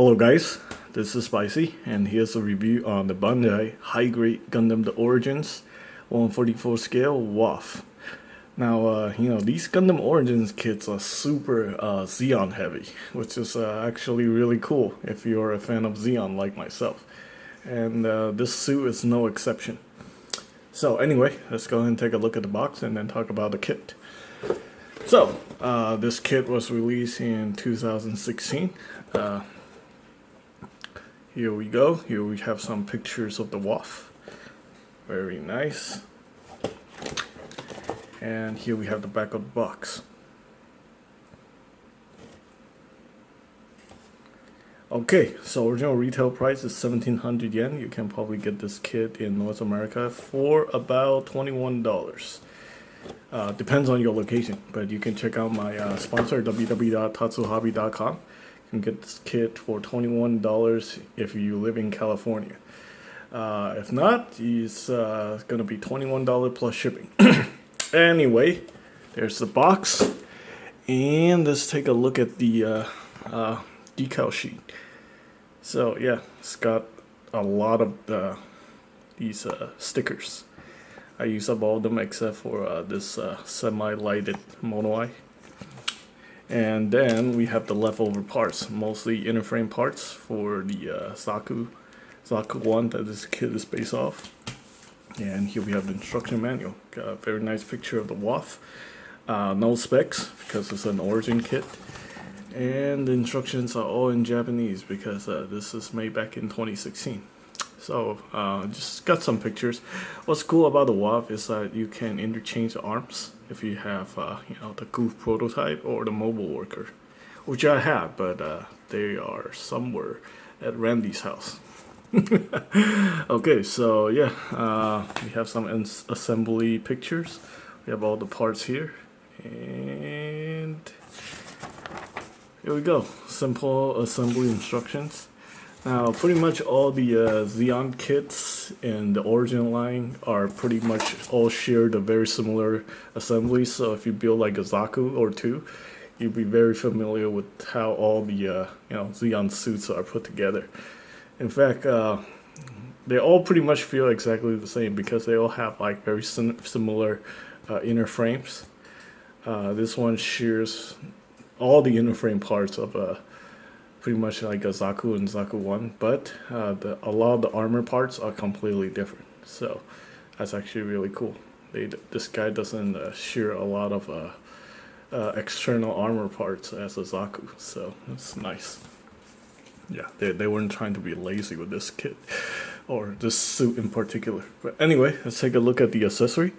Hello guys, this is Spicy, and here's a review on the Bandai High Grade Gundam The Origins 144 scale Waff. Now, these Gundam Origins kits are super Zeon heavy, which is actually really cool if you're a fan of Zeon like myself. And this suit is no exception. So anyway, let's go ahead and take a look at the box and then talk about the kit. So, this kit was released in 2016. Here we go. Here we have some pictures of the Waff. Very nice. And here we have the back of the box. Okay, so original retail price is 1,700 yen. You can probably get this kit in North America for about $21. Depends on your location, but you can check out my sponsor, www.tatsuhobby.com. You can get this kit for $21 if you live in California. If not, it's going to be $21 plus shipping. Anyway, there's the box. And let's take a look at the decal sheet. So yeah, it's got a lot of these stickers. I use up all of them except for this semi-lighted mono eye. And then we have the leftover parts, mostly inner frame parts for the Zaku 1 that this kit is based off. And here we have the instruction manual. Got a very nice picture of the Waff. No specs because it's an origin kit. And the instructions are all in Japanese because this is made back in 2016. So just got some pictures. What's cool about the Waff is that you can interchange the arms if you have the Goof prototype or the mobile worker, which I have, but they are somewhere at Randy's house. Okay, so yeah, we have some assembly pictures. We have all the parts here, and here we go. Simple assembly instructions. Now, pretty much all the Zeon kits in the origin line are pretty much all shared a very similar assembly. So if you build like a Zaku or two, you'll be very familiar with how all the Zeon suits are put together. In fact, they all pretty much feel exactly the same because they all have like very similar inner frames. This one shares all the inner frame parts of pretty much like a Zaku and Zaku 1, but a lot of the armor parts are completely different. So that's actually really cool. This guy doesn't share a lot of external armor parts as a Zaku, so that's nice. Yeah, they weren't trying to be lazy with this kit, or this suit in particular. But anyway, let's take a look at the accessory.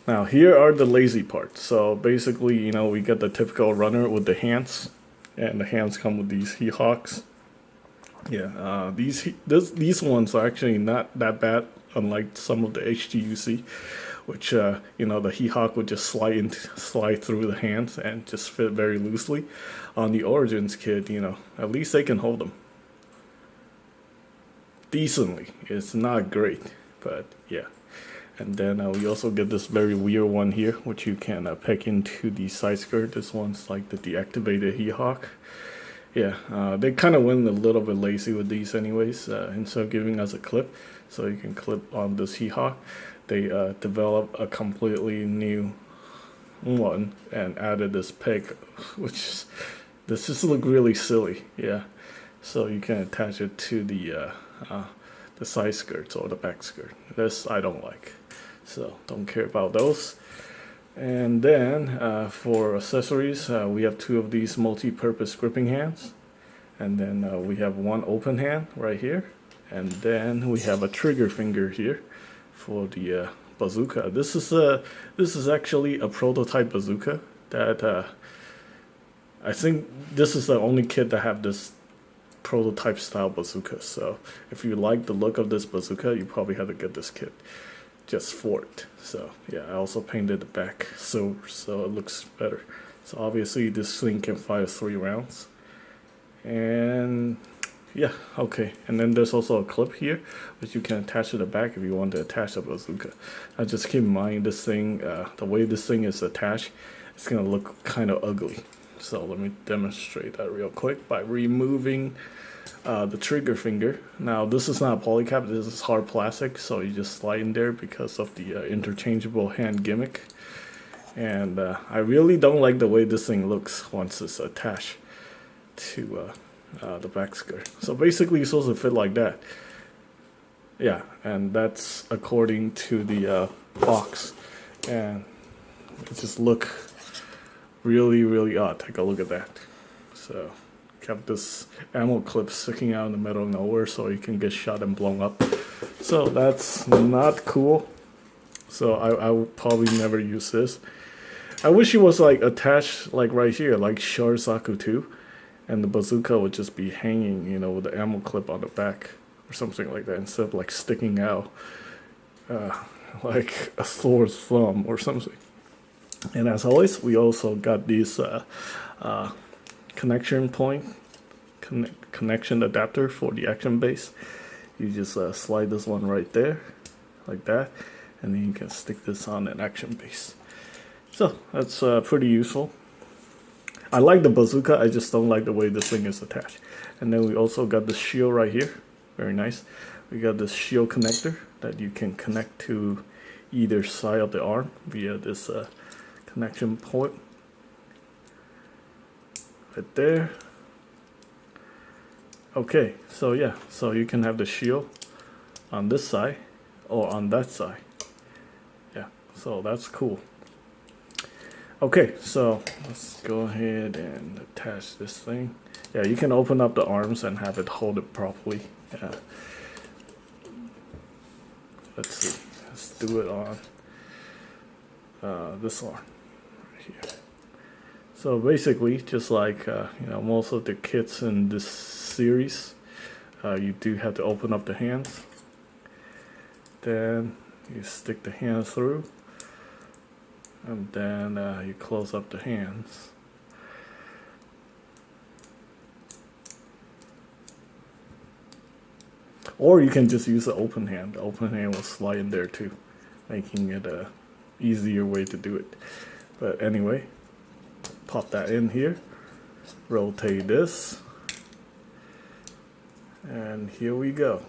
Now here are the lazy parts. So basically, we get the typical runner with the hands. And the hands come with these He-Hawks. Yeah, these ones are actually not that bad, unlike some of the HGUC, which the He-Hawk would just slide through the hands and just fit very loosely. On the Origins kit, at least they can hold them decently. It's not great, but yeah. And then we also get this very weird one here, which you can peck into the side skirt. This one's like the deactivated He-Hawk. Yeah, they kind of went a little bit lazy with these anyways. Instead of giving us a clip, so you can clip on this He-Hawk, they developed a completely new one and added this peg, which this just look really silly. Yeah, so you can attach it to the side skirts or the back skirt. This I don't like. So don't care about those. And then for accessories, we have two of these multi-purpose gripping hands. And then we have one open hand right here. And then we have a trigger finger here for the bazooka. This is actually a prototype bazooka that I think this is the only kit that have this prototype style bazooka. So if you like the look of this bazooka, you probably have to get this kit just for it. So yeah, I also painted the back silver so it looks better. So obviously this thing can fire 3 rounds. And yeah, okay. And then there's also a clip here which you can attach to the back if you want to attach the bazooka. Now just keep in mind this thing, the way this thing is attached, it's gonna look kind of ugly. So let me demonstrate that real quick by removing the trigger finger. Now this is not a polycap, this is hard plastic, so you just slide in there because of the interchangeable hand gimmick. And I really don't like the way this thing looks once it's attached to the back skirt. So basically it's supposed to fit like that. Yeah, and that's according to the box. And it just look really odd. Take a look at that. So kept this ammo clip sticking out in the middle of nowhere so you can get shot and blown up. So that's not cool. So I would probably never use this. I wish it was like attached like right here, like Char Zaku 2, and the bazooka would just be hanging, you know, with the ammo clip on the back or something like that, instead of like sticking out like a Thor's thumb or something. And as always, we also got these connection point, connection adapter for the action base. You just slide this one right there, like that, and then you can stick this on an action base. So that's pretty useful. I like the bazooka, I just don't like the way this thing is attached. And then we also got the shield right here, very nice. We got this shield connector that you can connect to either side of the arm via this connection point right there. Okay, so yeah, so you can have the shield on this side or on that side. Yeah, so that's cool. Okay, so let's go ahead and attach this thing. Yeah, you can open up the arms and have it hold it properly. Yeah. Let's see, let's do it on this arm right here. So basically, just like you know, most of the kits in this series, you do have to open up the hands. Then you stick the hands through, and then you close up the hands. Or you can just use the open hand. The open hand will slide in there too, making it a easier way to do it. But anyway, pop that in here, rotate this, and here we go.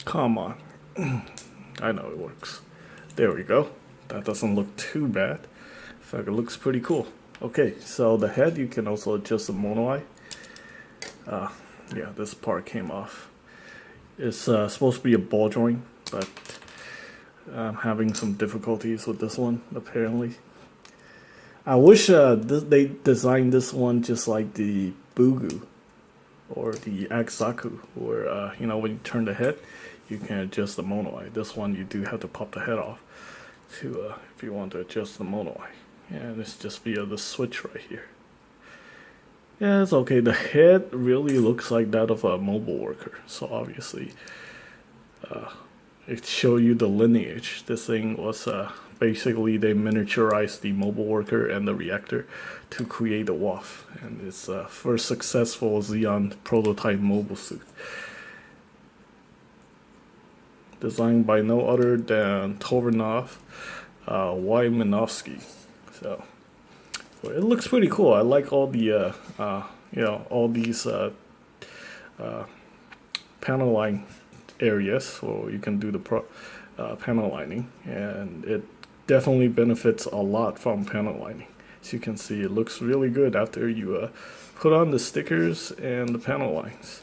Come on. I know it works. There we go. That doesn't look too bad. In fact, it looks pretty cool. Okay, so the head, you can also adjust the mono eye. Yeah, this part came off. It's supposed to be a ball joint, but I'm having some difficulties with this one, apparently. I wish they designed this one just like the Bugu or the Zaku, where you know, when you turn the head, you can adjust the mono eye. This one you do have to pop the head off to if you want to adjust the mono eye. And it's just via the switch right here. Yeah, it's okay. The head really looks like that of a mobile worker, so obviously it show you the lineage. This thing was basically they miniaturized the mobile worker and the reactor to create a Waff, and it's first successful Zeon prototype mobile suit, designed by no other than Tovarnov Wymanowski. So well, it looks pretty cool. I like all the you know, all these panel line areas where you can do the panel lining, and it definitely benefits a lot from panel lining. As you can see, it looks really good after you put on the stickers and the panel lines.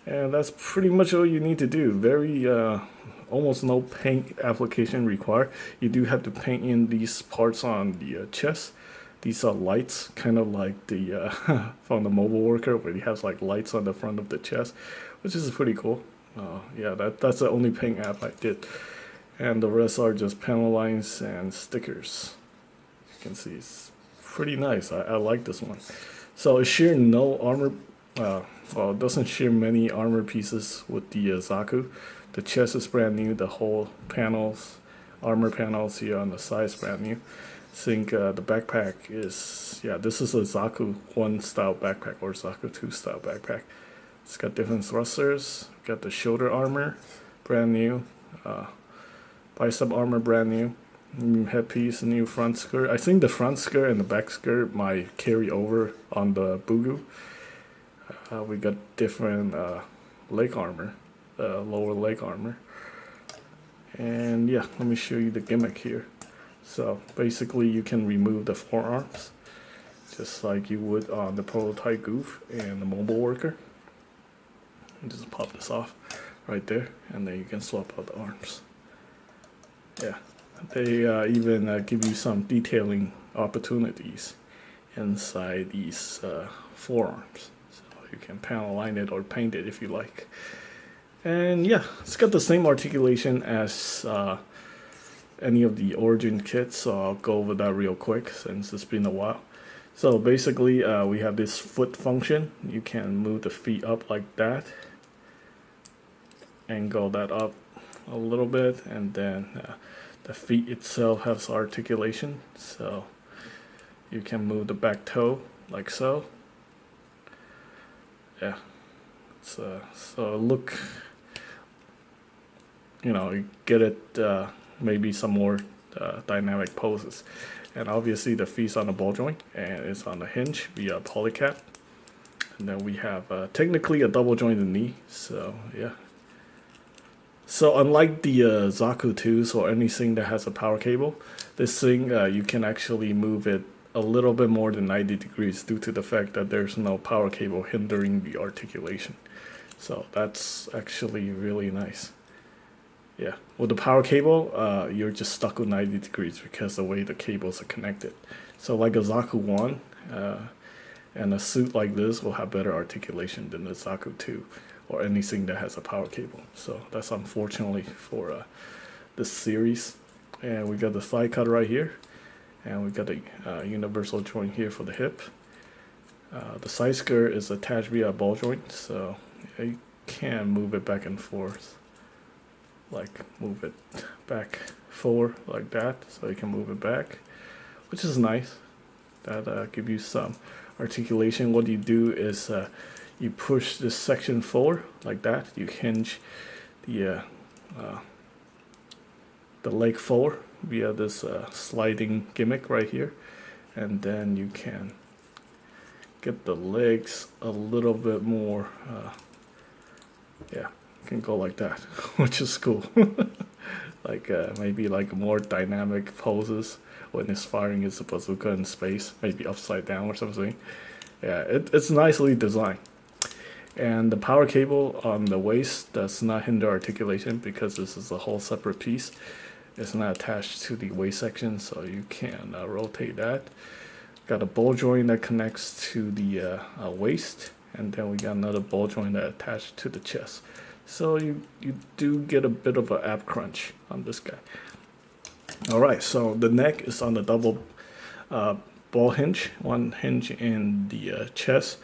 And that's pretty much all you need to do. Very almost no paint application required. You do have to paint in these parts on the chest. These are lights, kind of like the from the mobile worker, where he has like lights on the front of the chest, which is pretty cool. Yeah, that's the only paint app I did, and the rest are just panel lines and stickers. You can see it's pretty nice. I like this one. So it shares no armor. Well, it doesn't share many armor pieces with the Zaku. The chest is brand new. The whole panels, armor panels here on the side is brand new. think the backpack is, yeah, this is a Zaku 1 style backpack or Zaku 2 style backpack. It's got different thrusters, got the shoulder armor, brand new, bicep armor, brand new, new headpiece, new front skirt. I think the front skirt and the back skirt might carry over on the Bugu. We got different leg armor, lower leg armor. And yeah, let me show you the gimmick here. So basically you can remove the forearms just like you would on the prototype Goof and the mobile worker. And just pop this off right there, and then you can swap out the arms. Yeah, they even give you some detailing opportunities inside these forearms. So you can panel line it or paint it if you like. And yeah, it's got the same articulation as any of the Origin kits, so I'll go over that real quick since it's been a while. So basically we have this foot function. You can move the feet up like that, angle that up a little bit, and then the feet itself has articulation, so you can move the back toe like so. Yeah, so look, you know, you get it, maybe some more dynamic poses. And obviously the feet's on the ball joint and it's on the hinge via polycap. And then we have technically a double jointed knee, so yeah. So unlike the Zaku 2s or anything that has a power cable, this thing you can actually move it a little bit more than 90 degrees due to the fact that there's no power cable hindering the articulation. So that's actually really nice. Yeah, with the power cable, you're just stuck with 90 degrees because the way the cables are connected. So like a Zaku 1 and a suit like this will have better articulation than the Zaku 2 or anything that has a power cable. So that's unfortunately for this series. And we got the thigh cut right here, and we got a universal joint here for the hip. The side skirt is attached via a ball joint, so you can move it back and forth, like move it back forward like that, so you can move it back, which is nice. That gives you some articulation. What you do is you push this section forward like that. You hinge the leg forward via this sliding gimmick right here, and then you can get the legs a little bit more. Yeah, you can go like that, which is cool. Like maybe like more dynamic poses when it's firing its bazooka in space, maybe upside down or something. Yeah, it's nicely designed. And the power cable on the waist does not hinder articulation because this is a whole separate piece. It's not attached to the waist section, so you can rotate that. Got a ball joint that connects to the waist, and then we got another ball joint that attached to the chest. So you do get a bit of an ab crunch on this guy. Alright, so the neck is on the double ball hinge, one hinge in the chest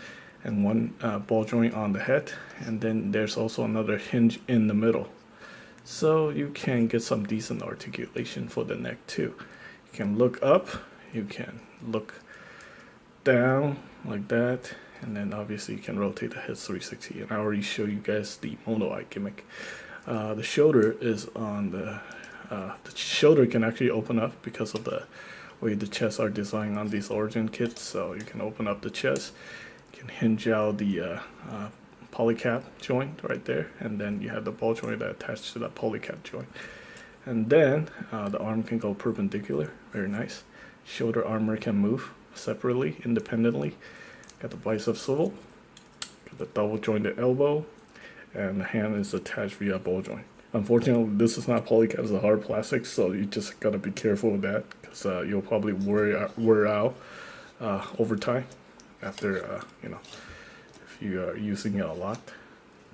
and one ball joint on the head, and then there's also another hinge in the middle. So you can get some decent articulation for the neck too. You can look up, you can look down like that, and then obviously you can rotate the head 360. And I already showed you guys the mono eye gimmick. The shoulder is on the shoulder can actually open up because of the way the chests are designed on these Origin kits. So you can open up the chest, you can hinge out the polycap joint right there, and then you have the ball joint that attached to that polycap joint. And then the arm can go perpendicular, very nice. Shoulder armor can move separately, independently. Got the bicep swivel, got the double jointed elbow, and the hand is attached via ball joint. Unfortunately, this is not polycap, it's a hard plastic, so you just gotta be careful with that because you'll probably wear out over time after, you know, if you are using it a lot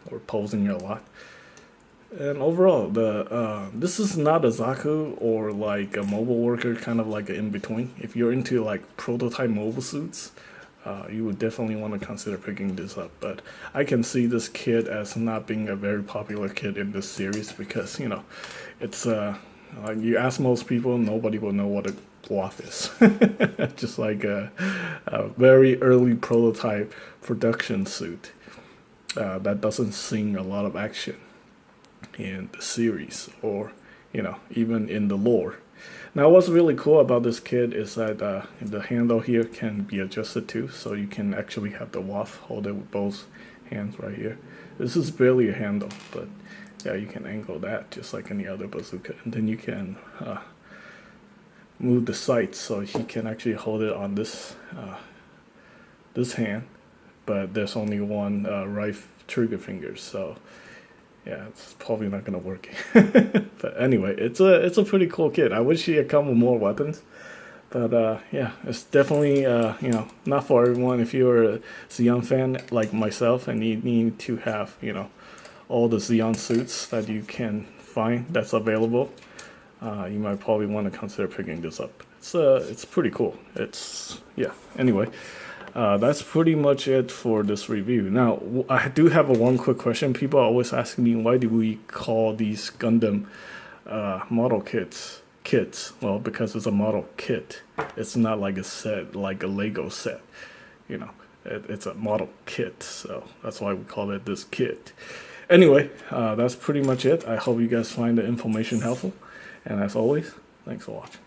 or posing it a lot. And overall, this is not a Zaku or like a mobile worker, kind of like an in-between. If you're into like prototype mobile suits, you would definitely want to consider picking this up. But I can see this kit as not being a very popular kit in this series because, you know, it's Like you ask most people, nobody will know what a Waff is. Just like a very early prototype production suit that doesn't see a lot of action in the series or even in the lore. Now what's really cool about this kit is that the handle here can be adjusted too, so you can actually have the Waff hold it with both hands right here. This is barely a handle, but yeah, you can angle that just like any other bazooka, and then you can move the sights so he can actually hold it on this this hand, but there's only one right trigger finger, so yeah, it's probably not gonna work. But anyway, it's a pretty cool kit. I wish he had come with more weapons, but yeah, it's definitely not for everyone. If you're a Zeon fan like myself and you need to have all the Zeon suits that you can find that's available, you might probably want to consider picking this up. It's pretty cool. Anyway, that's pretty much it for this review. Now, I do have one quick question. People are always asking me, why do we call these Gundam model kits? Well, because it's a model kit. It's not like a set, like a Lego set. It's a model kit, so that's why we call it this kit. Anyway, that's pretty much it. I hope you guys find the information helpful. And as always, thanks for watching.